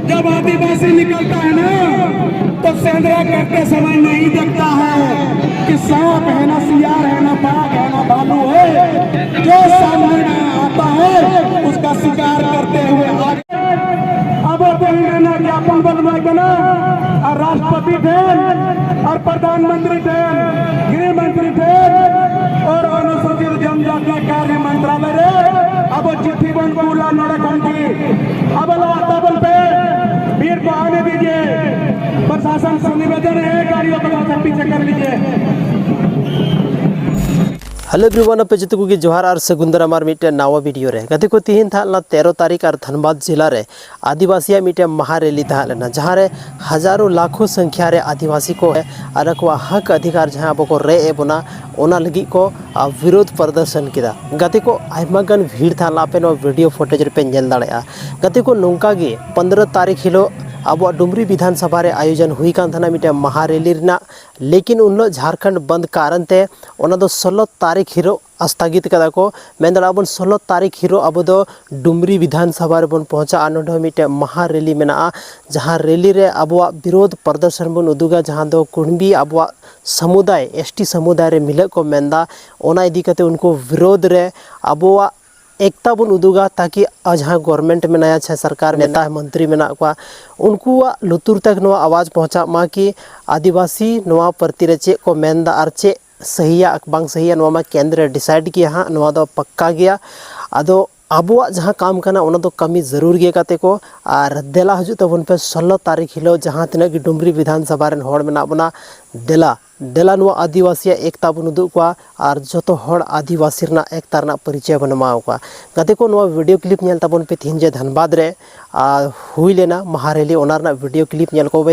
जब आदिवासी निकलता है ना तो सेंद्रा करते समय नहीं देखता है कि सांप है ना, सियार है ना, बाघ है ना, भालू है। जो सामने आता है उसका शिकार करते हुए आगे। अब ना ज्ञापन बनवाएगा ना, और राष्ट्रपति थे और प्रधानमंत्री थे, गृह मंत्री थे और अनुसूचित जनजाति कार्य मंत्रालय रे। अब चिट्ठी बन बोला नड़कंठी अब तबल पे वीर को आने दीजिए। प्रशासन से निवेदन है गाड़ियों को पीछे कर लीजिए। हेलो एवरीवन, पे जत को जोहार और सगुंदर आमार मिटे नावा वीडियो रे गति को तीन था 13 तारीख और धनबाद जिला रे आदिवासी मिटे महारैली था लेना, जहाँ रे हजारों लाखों संख्या रे आदिवासी को और हक अधिकार जहाँ अब को रे एबना ओना लगी को विरोध प्रदर्शन किया। गति को आयमागन भीड़ था लापे नो वीडियो फुटेज पे नेल दाड़ेया। गति को नौका गे 15 तारीख हिलो अब डुमरी विधानसभा रे आयोजन हुई कान था मिटे महारैली रिना, लेकिन उन झारखंड बंद कारण ते ओना दो 16 तारीख हिरो स्थगित कदा को मेन 16 तारीख हिरो अब दो डुमरी विधानसभा रे बन पहुंचा आनोडो मिटे महारैली मेना, जहां रैली रे अब विरोध प्रदर्शन बन उदुगा, जहां दो कुणबी अब समुदाय एसटी समुदाय रे मिले को मेंदा ओना इदी कते उनको विरोध रे अब एकता बन उदुगा, ताकि जहाँ गवर्नमेंट में नया छे सरकार नेता मंत्री में ना उनको लुतुर तक नवा आवाज़ पहुँचा मा कि आदिवासी नवा प्रति रे चे को मेंदा और चे सहिया बांग सहिया नवा मा केंद्र डिसाइड किया हाँ नवा दो पक्का गया। अदो अब जहाँ काम करना उन्हें तो कमी जरूर गे काते को और देला हजू तबन पे 16 तारीख हिलो जहाँ तिना कि डुमरी विधानसभा रेन होड़ मेना बना देला नुआ आदिवासी एकता बन उदुग को और जो हड़ आदिवासी रना एकता रना परिचय बन एमावा। गते को नुआ वीडियो क्लिप नेल तबन पे तीन जे धनबाद रे हुई लेना महारैली ओना रना वीडियो क्लिप नेल को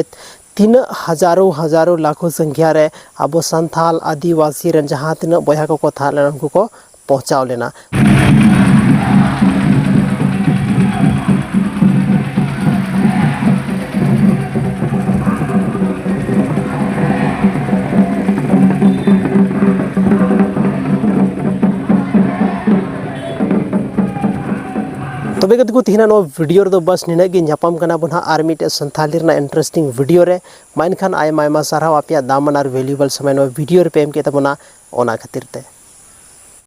तीन हजारों लाखों संख्या रे अब संथाल आदिवासी रन जहाँ तीन बया को था लेना उनको को पहुँचाव लेना। तबे को तीना नो वीडियो रे बस निना गे नापाम कना बन और मिटे संथाली रना इंटरेस्टिंग वीडियो रे माइन खान आयमा साराव आपया दामन और वैल्यूएबल समय नो वीडियो रे पे एम के तबना ओना खातिर ते।